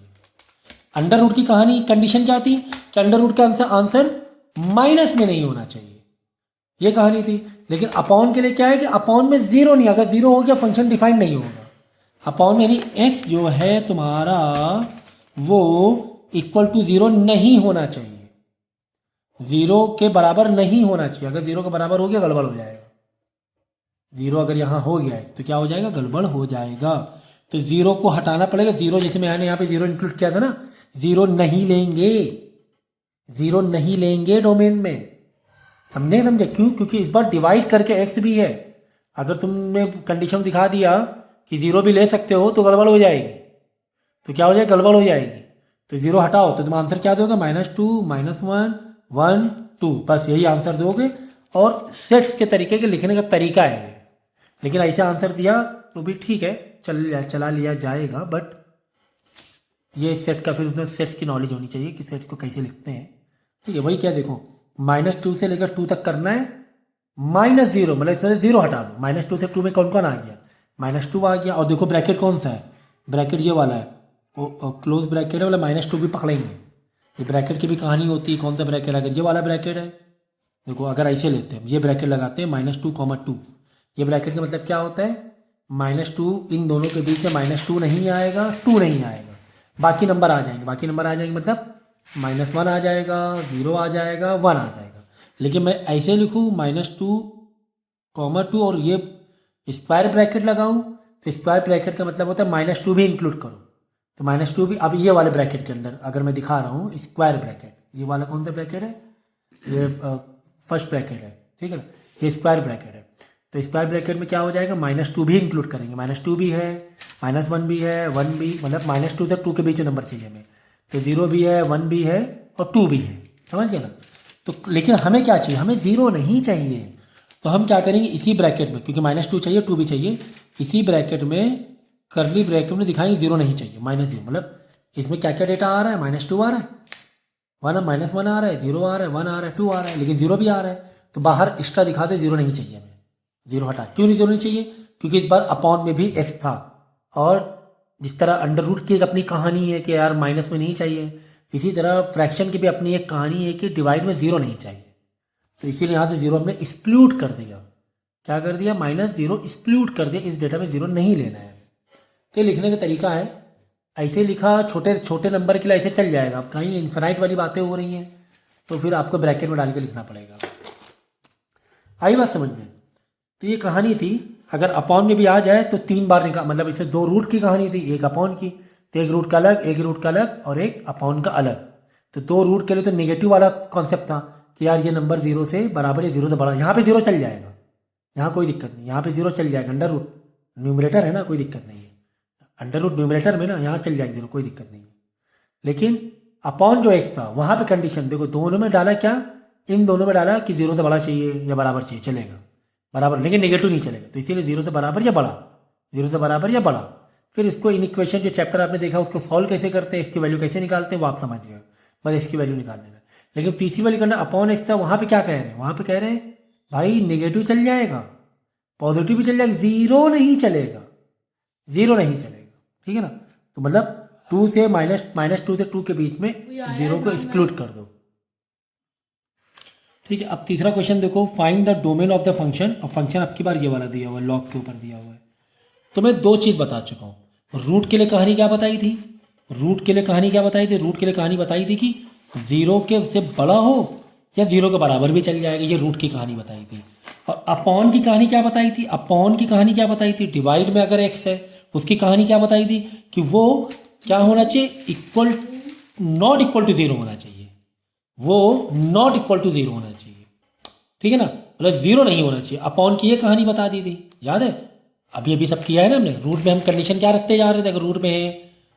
अंडर रूट की कहानी कंडीशन क्या थी कि अंडर रूट का आंसर माइनस में नहीं होना चाहिए, ये कहानी थी। लेकिन अपॉन के लिए क्या है कि अपॉन में 0 नहीं, अगर 0 हो गया फंक्शन डिफाइन नहीं होगा। अपॉन में यानी x जो है तुम्हारा वो इक्वल टू 0 नहीं होना चाहिए, 0 के बराबर नहीं होना चाहिए। अगर 0 के बराबर हो गया गड़बड़ हो जाएगा। 0 अगर यहाँ हो गया है तो क्या हो जाएगा? गड़बड़ हो जाएगा। तो 0 को हटाना पड़ेगा। 0 जैसे मैंने यहाँ पे 0 इंक्लूड किया था ना, 0 नहीं लेंगे, 0 नहीं लेंगे डोमेन में। समझे? क्यों? क्योंकि इस बार डिवाइड करके x भी है। अगर तुमने कंडीशन दिखा दिया कि 0 भी ले सकते हो तो गड़बड़ हो जाएगी। तो क्या हो जाएगा? गड़बड़ हो जाएगी। तो 0 हटाओ तो तुम आंसर क्या दोगे? -2 -1 1 2, बस यही आंसर दोगे। और सेट्स के तरीके के लिखने का तरीका है ये। लेकिन ऐसे आंसर दिया तो भी ठीक है, चला लिया जाएगा, बट ये सेट का फिर उसमें सेट्स की नॉलेज होनी चाहिए कि सेट्स को कैसे लिखते हैं। ठीक है, वही क्या देखो -2 से लेकर 2 तक करना है, -0 मतलब इसमें से 0 हटा दो। -2 से 2 में कौन कौन आ गया? -2 आ गया। और देखो ब्रैकेट कौन सा है? ब्रैकेट ये वाला है, वो क्लोज ब्रैकेट है, मतलब -2 भी पकड़ेंगे। ये ब्रैकेट की भी कहानी होती है, कौन सा ब्रैकेट? अगर ये वाला ब्रैकेट है, देखो अगर ऐसे लेते हैं, ये ब्रैकेट लगाते हैं -2, 2, ये ब्रैकेट का मतलब क्या होता है? -2 इन दोनों के बीच में -2 नहीं आएगा, 2 नहीं आएगा, बाकी नंबर आ जाएंगे। बाकी नंबर आ जाएंगे मतलब -1 आ जाएगा, 0 आ जाएगा, 1 आ जाएगा। लेकिन मैं ऐसे लिखूँ -2, 2 और ये स्क्वायर ब्रैकेट लगाऊँ, तो स्क्वायर ब्रैकेट का मतलब होता है -2 भी इंक्लूड करो। तो -2 भी अब ये वाले ब्रैकेट के अंदर अगर मैं दिखा रहा हूँ स्क्वायर ब्रैकेट, ये वाला कौन सा ब्रैकेट है? ये फर्स्ट ब्रैकेट है, ठीक है ना, ये स्क्वायर ब्रैकेट है। तो स्क्वायर ब्रैकेट में क्या हो जाएगा? -2 भी इंक्लूड करेंगे। -2 भी है, -1 भी है, 1 भी, मतलब -2 से 2 के बीच में नंबर चाहिए हमें। तो 0 भी है, 1 भी है और 2 भी है, समझ गए ना? तो लेकिन हमें क्या चाहिए? हमें 0 नहीं चाहिए। तो हम क्या करेंगे? इसी ब्रैकेट में, क्योंकि -2 चाहिए, 2 भी चाहिए, इसी ब्रैकेट में करली ब्रैकेट में दिखाएंगे 0 नहीं चाहिए, -0। मतलब इसमें क्या क्या डेटा आ रहा है? -2 आ रहा है, 1 आ रहा है, 0 आ रहा है, 1 आ रहा है, 2 आ रहा है, लेकिन 0 भी आ रहा है। तो बाहर एक्स्ट्रा दिखा दे 0 नहीं चाहिए हमें, 0 हटा। क्यों नहीं 0 नहीं चाहिए? क्योंकि इस बार अपॉन में भी x था, और जिस तरह अंडर रूट की एक अपनी कहानी है कि यार माइनस में नहीं चाहिए, इसी तरह फ्रैक्शन की भी अपनी एक कहानी है कि डिवाइड में 0 नहीं चाहिए। तो इसीलिए यहाँ से 0 हमने एक्सक्लूड कर दिया। क्या कर दिया? -0 एक्सक्लूड कर दिया, इस डेटा में 0 नहीं लेना है। तो ये लिखने का तरीका है। ऐसे लिखा छोटे छोटे नंबर के लिए ऐसे चल जाएगा। अब कहीं इन्फिनाइट वाली बातें हो रही हैं तो फिर आपको ब्रैकेट में डाल के लिखना पड़ेगा। आई बात समझ में? तो ये कहानी थी। अगर अपॉन में भी आ जाए तो 3 बार निकाल, मतलब इसमें 2 रूट की कहानी थी, एक अपॉन की। तो एक रूट का अलग, एक रूट का अलग और एक अपॉन का अलग। तो 2 रूट के लिए तो नेगेटिव वाला कॉन्सेप्ट था कि यार ये नंबर 0 से बराबर है, 0 से बड़ा। यहाँ पे 0 चल जाएगा, यहाँ कोई दिक्कत नहीं, यहाँ पे 0 चल जाएगा। अंडर रूट न्यूमरेटर है ना, कोई दिक्कत नहीं है। अंडर रूट न्यूमरेटर में ना, यहाँ चल जाएगी 0, कोई दिक्कत नहीं है। लेकिन अपॉन जो x था वहाँ पे कंडीशन देखो, दोनों में डाला क्या? इन दोनों में डाला कि 0 से बड़ा चाहिए या बराबर चाहिए, चलेगा बराबर, लेकिन नेगेटिव नहीं चलेगा। तो इसीलिए 0 से बराबर या बड़ा, 0 से बराबर या बड़ा। फिर इसको इन इक्वेशन जो चैप्टर आपने देखा उसको सॉल्व कैसे करते हैं, इसकी वैल्यू कैसे निकालते हैं, वो आप समझ गए, बस इसकी वैल्यू निकाल लेना। लेकिन तीसरी वाली करना अपॉन x था, वहाँ पर क्या कह रहे हैं? वहाँ पर कह रहे हैं भाई नेगेटिव चल जाएगा, पॉजिटिव भी चल जाएगा, 0 नहीं चलेगा, 0 नहीं चलेगा। ठीक है ना? तो मतलब 2 से -2 से 2 के बीच में 0 को एक्सक्लूड कर दो। ठीक है, अब तीसरा क्वेश्चन देखो, find the domain of the function. अब फंक्शन आपकी बार ये वाला दिया हुआ है, लॉग के ऊपर दिया हुआ है। तो मैं दो चीज़ बता चुका हूँ। रूट के लिए कहानी क्या बताई थी? रूट के लिए कहानी क्या बताई थी? रूट के लिए कहानी बताई थी कि ज़ीरो के से बड़ा हो या ज़ीरो के बराबर भी चल जाएगा, ये रूट की कहानी बताई थी। और अपॉन की कहानी क्या बताई थी? अपॉन की कहानी क्या बताई थी? डिवाइड में अगर एक्स है उसकी कहानी क्या बताई थी कि वो क्या होना चाहिए? Equal, not equal to zero होना चाहिए। वो नॉट इक्वल टू ज़ीरो होना चाहिए, ठीक है ना, मतलब ज़ीरो नहीं होना चाहिए। अपॉन की ये कहानी बता दी थी, याद है? अभी अभी सब किया है ना हमने। रूट में हम कंडीशन क्या रखते जा रहे थे? अगर रूट में है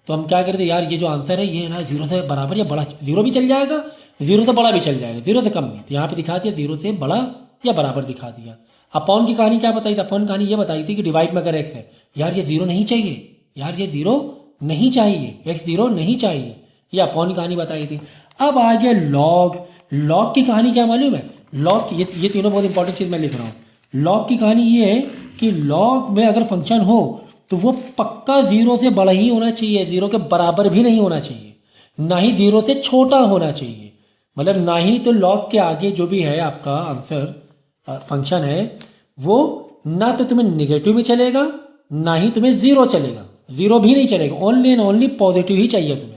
तो हम क्या करते यार, ये जो आंसर है ये ना ज़ीरो से बराबर या बड़ा, ज़ीरो भी चल जाएगा, ज़ीरो से बड़ा भी चल जाएगा, ज़ीरो से कम नहीं। तो यहाँ पे दिखा दिया ज़ीरो से बड़ा या बराबर दिखा दिया। अपॉन की कहानी क्या बताई थी? अपॉन कहानी ये बताई थी कि डिवाइड में अगर एक्स है, यार ये ज़ीरो नहीं चाहिए, यार ये ज़ीरो नहीं चाहिए, एक्स ज़ीरो नहीं चाहिए, ये अपॉन की कहानी बताई थी। अब आ गया लॉग। लॉग की कहानी क्या मालूम है? लॉग, ये तीनों बहुत इंपॉर्टेंट चीज़ मैं लिख रहा हूँ। लॉग की कहानी ये है कि लॉग में अगर फंक्शन हो तो वो पक्का ज़ीरो से बड़ा ही होना चाहिए, ज़ीरो के बराबर भी नहीं होना चाहिए, ना ही ज़ीरो से छोटा होना चाहिए। मतलब ना ही तो लॉग के आगे जो भी है आपका आंसर फंक्शन है वो ना तो तुम्हें निगेटिव में चलेगा ना ही तुम्हें ज़ीरो चलेगा, ज़ीरो भी नहीं चलेगा, ओनली एंड ओनली पॉजिटिव ही चाहिए तुम्हें।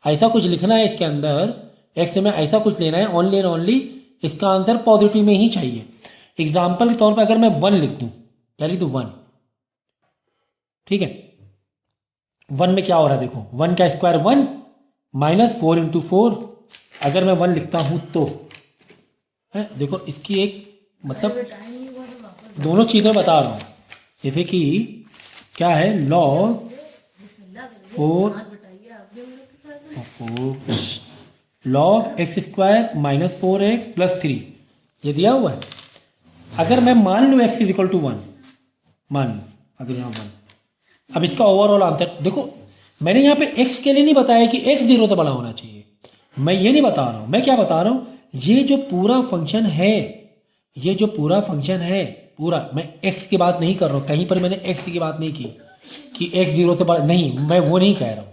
ऐसा कुछ लिखना है इसके अंदर, एक्स में ऐसा कुछ लेना है, ओनली एंड ओनली इसका आंसर पॉजिटिव में ही चाहिए। एग्जाम्पल के तौर पर अगर मैं वन लिख दूँ, क्या लिख दूँ? वन, ठीक है। वन में क्या हो रहा है देखो, वन का square one minus four into four. अगर मैं वन लिखता हूँ तो है, देखो इसकी एक मतलब दोनों चीज़ें बता रहा हूँ। जैसे कि क्या है, log four log x square minus four x plus three, ये दिया हुआ है। अगर मैं मान लूँ x is equal to one, मान लूँ अगर यहाँ वन, अब इसका ओवरऑल आंसर देखो, मैंने यहाँ पे एक्स के लिए नहीं बताया कि एक्स जीरो से बड़ा होना चाहिए, मैं ये नहीं बता रहा हूँ। मैं क्या बता रहा हूँ, ये जो पूरा फंक्शन है, ये जो पूरा फंक्शन है पूरा, मैं एक्स की बात नहीं कर रहा हूँ, कहीं पर मैंने एक्स की बात नहीं की कि एक्स जीरो से बड़ा, नहीं, मैं वो नहीं कह रहा हूँ।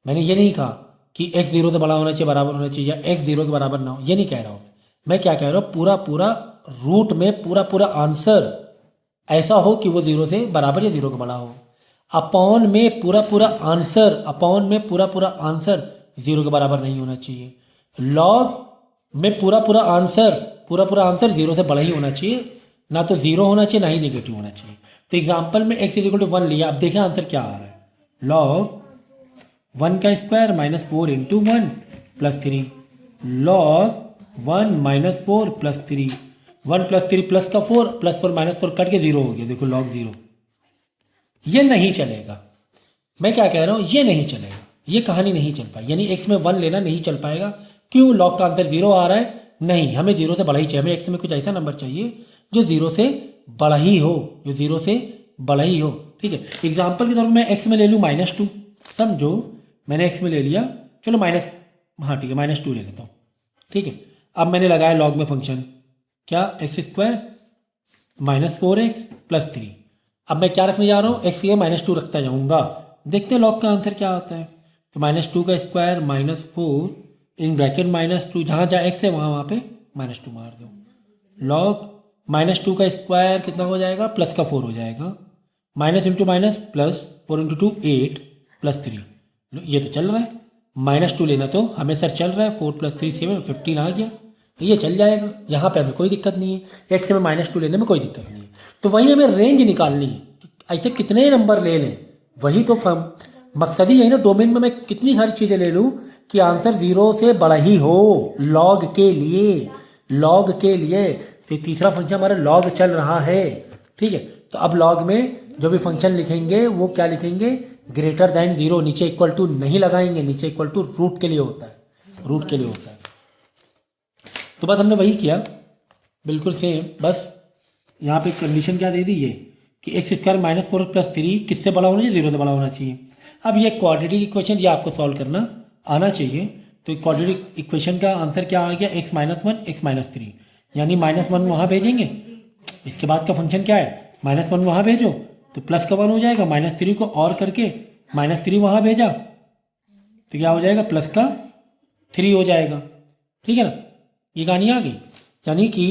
मैंने ये नहीं कहा कि एक्स जीरो से बड़ा होना चाहिए, बराबर होना चाहिए, या एक्स जीरो के बराबर ना हो, ये नहीं कह रहा हूँ। मैं क्या कह रहा हूँ, पूरा पूरा रूट में पूरा पूरा आंसर ऐसा हो कि वो जीरो से बराबर या जीरो का बड़ा हो। अपॉन में पूरा पूरा आंसर, अपॉन में पूरा पूरा आंसर जीरो के बराबर नहीं होना चाहिए। लॉग में पूरा पूरा आंसर जीरो से बड़ा ही होना चाहिए, ना तो जीरो होना चाहिए ना ही नेगेटिव होना चाहिए। तो एग्जाम्पल में x is equal to one लिया, अब देखें आंसर क्या आ रहा है। लॉग वन का square minus four into one plus three, log one minus four plus three, one plus three plus का four, plus four minus four cut के जीरो हो गया, देखो लॉग जीरो। ये नहीं चलेगा। मैं क्या कह रहा हूँ, ये नहीं चलेगा, ये कहानी नहीं चल पाई, यानी एक्स में वन लेना नहीं चल पाएगा। क्यों? लॉग का आंसर जीरो आ रहा है, नहीं, हमें जीरो से बड़ा ही चाहिए, हमें एक्स में कुछ ऐसा नंबर चाहिए जो जीरो से बड़ा ही हो, जो जीरो से बड़ा ही हो, ठीक है। एग्जाम्पल के तौर पर मैं एक्स में ले लूँ माइनस टू, समझो मैंने एक्स में ले लिया, चलो माइनस, हाँ ठीक है माइनस टू ले लेता हूँ, ठीक है। अब मैंने लगाया लॉग में फंक्शन क्या, x square minus four x plus three. अब मैं क्या रखने जा रहा हूँ, एक्स ये माइनस टू रखता जाऊँगा, देखते हैं लॉग का आंसर क्या आता है। तो माइनस टू का स्क्वायर माइनस फोर इन ब्रैकेट माइनस टू, जहाँ जहाँ एक्स है वहाँ पे माइनस टू मार दो। लॉग माइनस टू का स्क्वायर कितना हो जाएगा, प्लस का फोर हो जाएगा, minus into minus plus, four into two eight plus three, ये तो चल रहा है। माइनस टू लेना तो हमें सर चल रहा है, फोर प्लस थ्री सेवन, 15 आ गया, तो ये चल जाएगा, यहाँ पे हमें कोई दिक्कत नहीं है, एक्स में माइनस टू लेने में कोई दिक्कत नहीं है। तो वही हमें रेंज निकालनी है, ऐसे कितने नंबर ले लें, वही तो मकसद ही यही ना, डोमेन में मैं कितनी सारी चीज़ें ले लूँ कि आंसर जीरो से बड़ा ही हो, लॉग के लिए, लॉग के लिए। तो तीसरा फंक्शन हमारा लॉग चल रहा है, ठीक है। तो अब लॉग में जो भी फंक्शन लिखेंगे वो क्या लिखेंगे, ग्रेटर दैन जीरो, नीचे इक्वल टू नहीं लगाएंगे, नीचे इक्वल टू रूट के लिए होता है, रूट के लिए होता है। तो बस हमने वही किया, बिल्कुल सेम, बस यहाँ पे कंडीशन क्या दे दी है कि x square minus four plus three किससे बड़ा होना चाहिए, जीरो से बड़ा होना चाहिए। अब ये क्वाड्रेटिक इक्वेशन ये आपको सॉल्व करना आना चाहिए। तो क्वाड्रेटिक इक्वेशन का आंसर क्या आ गया, x minus one x minus three, यानी माइनस वन वहाँ भेजेंगे, इसके बाद का फंक्शन क्या है, माइनस वन वहाँ भेजो तो प्लस का वन हो जाएगा, माइनस थ्री को और करके माइनस थ्री वहाँ भेजा तो क्या हो जाएगा, प्लस का थ्री हो जाएगा, ठीक है ना। ये कहानी आ गई। यानी कि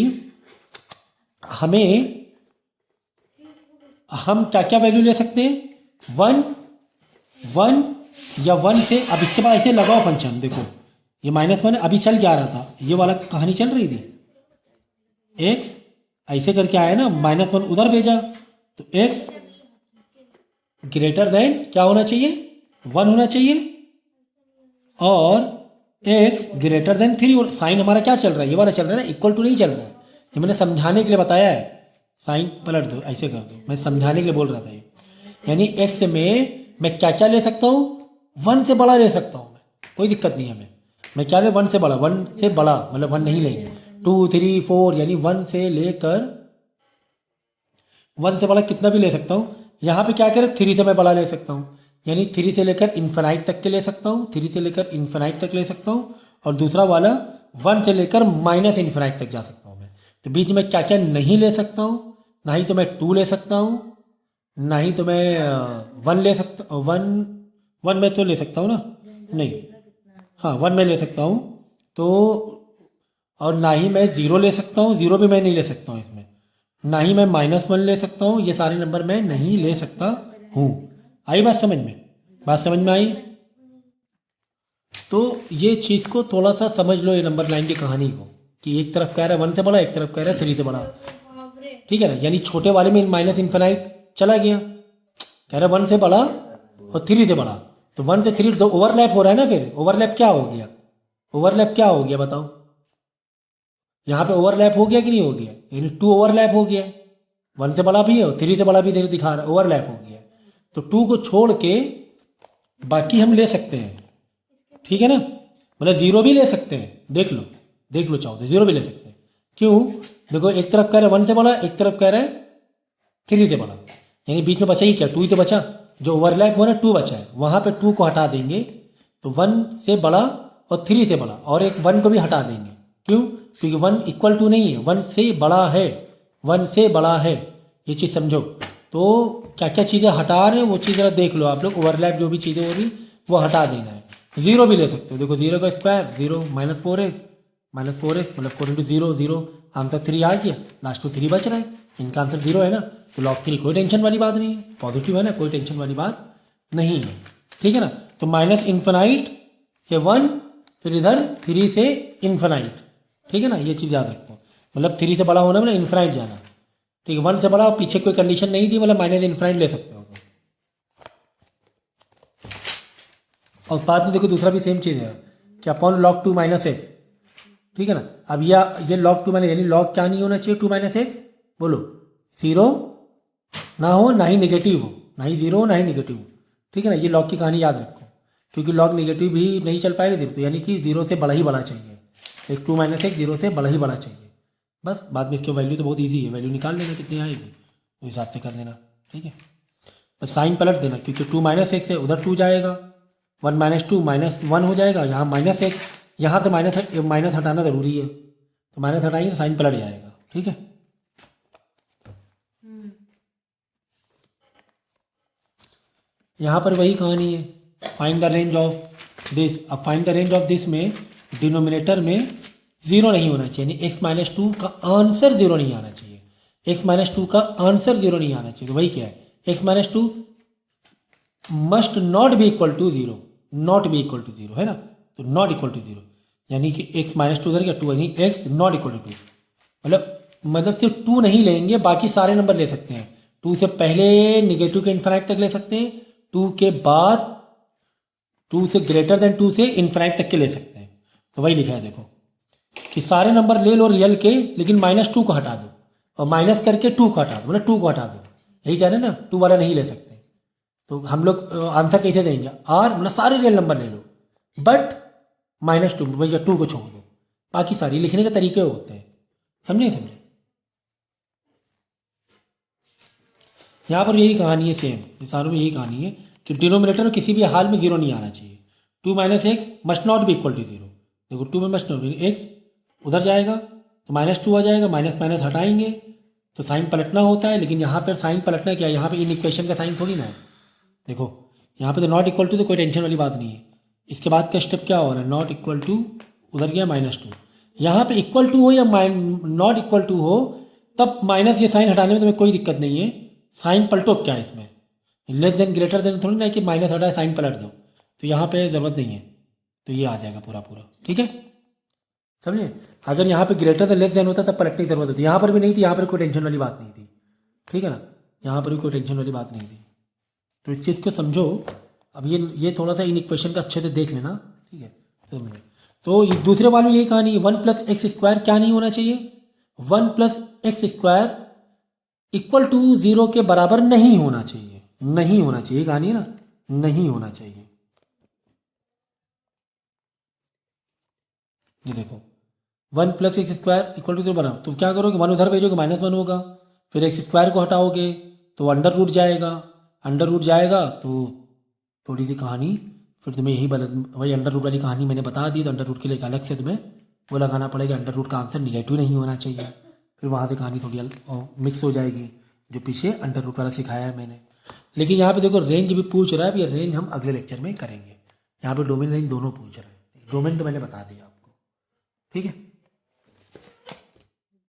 हम क्या क्या वैल्यू ले सकते हैं, 1 1 या 1 से। अब इसके बाद ऐसे लगाओ फंक्शन, देखो ये -1 अभी चल क्या रहा था, ये वाला कहानी चल रही थी, x ऐसे करके आया ना, -1 उधर भेजा तो x ग्रेटर देन क्या होना चाहिए, 1 होना चाहिए, और x ग्रेटर देन 3। साइन हमारा क्या चल रहा है, ये वाला चल रहा है ना, इक्वल टू नहीं चल रहा है। ये मैंने समझाने के लिए बताया है, साइन पलट दो, ऐसे कर दो, मैं समझाने के लिए बोल रहा था ये। यानी x में मैं क्या क्या ले सकता हूँ, 1 से बड़ा ले सकता हूँ मैं, कोई दिक्कत नहीं है। मैं क्या ले, 1 से बड़ा, 1 से बड़ा मतलब 1 नहीं लेंगे, 2 3 4, यानी 1 से लेकर 1 से बड़ा कितना भी ले सकता हूँ। यहाँ पे क्या करें, 3 से मैं बड़ा ले सकता हूँ, यानी 3 से लेकर इन्फिनाइट तक के ले सकता हूँ, 3 से लेकर इन्फिनाइट तक ले सकता हूँ, और दूसरा वाला 1 से लेकर -इन्फिनाइट तक जा सकता हूँ मैं। तो बीच में क्या क्या नहीं ले सकता हूँ, ना ही तो मैं 2 ले सकता हूँ, ना ही तो मैं 1 ले सकता, 1 में तो ले सकता हूँ ना, नहीं, हाँ 1 में ले सकता हूँ तो, और ना ही मैं 0 ले सकता हूँ, 0 भी मैं नहीं ले सकता हूँ इसमें, ना ही मैं -1 ले सकता हूँ, ये सारे नंबर मैं नहीं ले सकता हूँ। आई बात समझ में, बात समझ में आई। तो ये चीज़ को थोड़ा सा समझ लो, ये नंबर 9 की कहानी को, कि एक तरफ कह रहा है 1 से बड़ा, एक तरफ कह रहा है 3 से बड़ा, ठीक है ना। यानी छोटे वाले में -इन्फिनाइट चला गया, कह रहा है 1 से बड़ा और 3 से बड़ा, तो 1 से 3 तो ओवरलैप हो रहा है ना, फिर ओवरलैप क्या हो गया, ओवरलैप क्या हो गया बताओ, यहाँ पे ओवरलैप हो गया कि नहीं हो गया, यानी 2 ओवरलैप हो गया, 1 से बड़ा भी है और 3 से बड़ा भी दिखा रहा है, ओवरलैप हो गया। तो 2 को छोड़ के बाकी हम ले सकते हैं, ठीक है ना, मतलब 0 भी ले सकते हैं, देख लो चाहो तो 0 भी ले सकते हैं। क्यों, देखो एक तरफ कह रहे हैं 1 से बड़ा, एक तरफ कह रहे हैं 3 से बड़ा, यानी बीच में बचा ही क्या, 2 ही तो बचा, जो ओवरलैप हो रहा है 2 बचा है, वहाँ पे 2 को हटा देंगे तो 1 से बड़ा और 3 से बड़ा, और एक 1 को भी हटा देंगे। क्यों, क्योंकि 1 इक्वल टू नहीं है, 1 से बड़ा है, 1 से बड़ा है, ये चीज़ समझो। तो क्या क्या चीज़ें हटा रहे हैं वो चीज़ देख लो आप लोग, ओवरलैप जो भी चीज़ें हो रही वो हटा देना है। 0 भी ले सकते हो, देखो 0 का स्क्वायर 0, -4x मतलब 4 इंटू 0 0, आंसर 3 आ गया, लास्ट में 3 बच रहा है, इनका आंसर 0 है ना, तो log 3 कोई टेंशन वाली बात नहीं है, पॉजिटिव है ना, कोई टेंशन वाली बात नहीं है, ठीक है ना। तो -इन्फिनाइट से 1, फिर इधर 3 से इन्फिनाइट, ठीक है ना, ये चीज़ याद रखो, मतलब 3 से बड़ा होना मतलब इन्फिनाइट जाना, ठीक है। 1 से बड़ा पीछे कोई कंडीशन नहीं थी, मतलब -इन्फिनाइट ले सकते हो। और बाद में देखो दूसरा भी सेम चीज़ है कि अपॉन log 2 - x, ठीक है ना। अब ये log 2 यानी log क्या नहीं होना चाहिए, 2 - x, बोलो 0 ना हो, ना ही नेगेटिव हो, ना ही 0 हो ना ही नेगेटिव हो, ठीक है ना। ये log की कहानी याद रखो, क्योंकि log नेगेटिव भी नहीं चल पाएगा, तो यानी कि 0 से बड़ा ही बड़ा चाहिए, एक 2 - x 0 से बड़ा ही बड़ा चाहिए, बस। बाद में इसकी वैल्यू तो बहुत ईजी है, वैल्यू निकाल लेना कितनी आएगी उस हिसाब से कर देना, ठीक है। बस साइन पलट देना, क्योंकि 2 - x है, उधर 2 जाएगा, 1 - 2 -1 हो जाएगा, यहाँ -x, यहाँ से माइनस हटाना ज़रूरी है, तो माइनस हटाएंगे तो साइन पलट जाएगा, ठीक है। यहाँ पर वही कहानी है, find the range of this. अब find the range of this में डिनोमिनेटर में 0 नहीं होना चाहिए, यानी x - 2 का आंसर 0 नहीं आना चाहिए, x - 2 का आंसर 0 नहीं आना चाहिए। तो वही क्या है, x - 2 must not be equal to 0, not be equal to 0 है ना, तो नॉट इक्वल टू 0, यानी कि x - 2 उधर क्या 2, यानी x नॉट इक्वल टू 2, मतलब सिर्फ 2 नहीं लेंगे, बाकी सारे नंबर ले सकते हैं। 2 से पहले नेगेटिव के इन्फिनाइट तक ले सकते हैं, 2 के बाद 2 से ग्रेटर देन 2 से इन्फिनाइट तक के ले सकते हैं। तो वही लिखा है देखो कि सारे नंबर ले लो रियल के, लेकिन -2 को हटा दो, और माइनस करके 2 को हटा दो, मतलब 2 को हटा दो, यही कह रहे हैं ना, 2 वाला नहीं ले सकते। तो हम लोग आंसर कैसे देंगे, आर मतलब सारे रियल नंबर ले लो, बट -2 भैया 2 को छोड़ दो, बाकी सारी लिखने के तरीके होते हैं, समझे। यहाँ पर यही कहानी है, सेम सारों में यही कहानी है कि डिनोमिनेटर में किसी भी हाल में 0 नहीं आना चाहिए। 2 - x must not be equal to 0, देखो 2 में मस्ट नॉट बी, x उधर जाएगा तो -2 आ जाएगा, माइनस माइनस हटाएंगे तो साइन पलटना होता है, लेकिन यहाँ पर साइन पलटना क्या है, यहाँ पे इन इक्वेशन का साइन थोड़ी ना है, देखो यहाँ पे तो नॉट इक्वल टू, तो कोई टेंशन वाली बात नहीं है। इसके बाद का स्टेप क्या हो रहा है, नॉट इक्वल टू उधर गया -2, यहाँ पे इक्वल टू हो या नॉट इक्वल टू हो, तब माइनस ये साइन हटाने में तुम्हें कोई दिक्कत नहीं है। साइन पलटो क्या है इसमें, लेस देन ग्रेटर देन थोड़ी ना कि माइनस हटाए साइन पलट दो, तो यहाँ पे ज़रूरत नहीं है, तो ये आ जाएगा पूरा पूरा। ठीक है, समझे। अगर यहाँ पे ग्रेटर देन लेस देन होता तब पलटने की जरूरत होती, यहाँ पर भी नहीं थी, यहाँ पर कोई टेंशन वाली बात नहीं थी। ठीक है ना, यहाँ पर भी कोई टेंशन वाली बात नहीं थी। तो इस चीज़ को समझो। अब ये थोड़ा सा इन इक्वेशन का अच्छे से देख लेना। ठीक है, तो ये दूसरे वालों यही कहानी, 1+x² क्या नहीं होना चाहिए, 1+x² इक्वल टू 0 के बराबर नहीं होना चाहिए, नहीं होना चाहिए कहानी है ना, नहीं होना चाहिए। ये देखो 1+x² इक्वल टू 0 बराबर, तो क्या करोगे, 1 उधर भेजोगे -1 होगा, फिर x² को हटाओगे तो अंडर रूट जाएगा, अंडर रूट जाएगा तो थोड़ी सी कहानी फिर तुम्हें यही वही अंडर रूट वाली कहानी मैंने बता दी। तो अंडर रूट के लिए एक अलग से तुम्हें वो लगाना पड़ेगा, अंडर रूट का आंसर निगेटिव नहीं होना चाहिए, फिर वहाँ से कहानी थोड़ी मिक्स हो जाएगी, जो पीछे अंडर रूट वाला सिखाया है मैंने। लेकिन यहाँ पे देखो रेंज भी पूछ रहा है, ये रेंज हम अगले लेक्चर में करेंगे। यहाँ पे डोमेन रेंज दोनों पूछ रहे हैं, डोमेन तो मैंने बता दिया आपको। ठीक है।